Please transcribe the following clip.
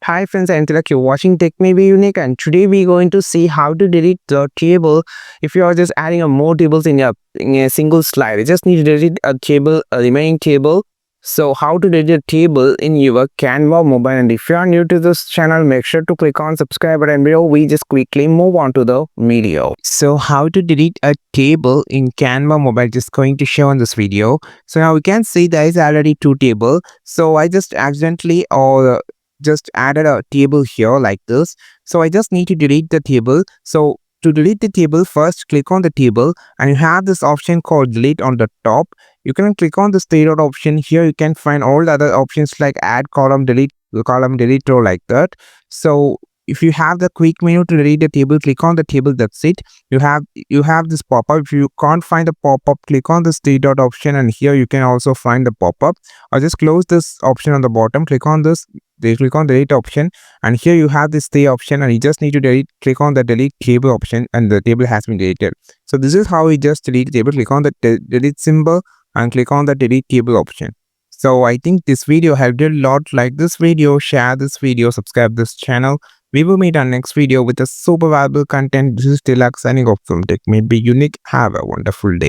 Hi friends, I'm Tilak. You're watching Tech May Be Unique, and today we're going to see how to delete the table if you are just adding a more tables in a single slide. You just need to delete a table, a remaining table. So how to delete a table in your Canva mobile, and if you are new to this channel, make sure to click on subscribe button below. We just quickly move on to the video. So how to delete a table in Canva mobile, just going to show in this video. So now we can see there is already two table. So I just accidentally or just added a table here like this. So I just need to delete the table. So to delete the table, first click on the table and you have this option called delete on the top. You can click on this three dot option. Here you can find all the other options like add column, delete column, delete row like that. So if you have the quick menu to delete the table, click on the table, that's it. You have this pop-up. If you can't find the pop-up, click on this three dot option and here you can also find the pop-up, or just close this option on the bottom, click on this, they click on the delete option, and here you have this stay option and you just need to delete, click on the delete table option and the table has been deleted. So this is how we just delete the table. Click on the delete symbol and click on the delete table option. So I think this video helped you a lot. Like this video, share this video, subscribe this channel. We will meet on next video with a super valuable content. This is Tilak signing off from Tech May Be Unique. Have a wonderful day.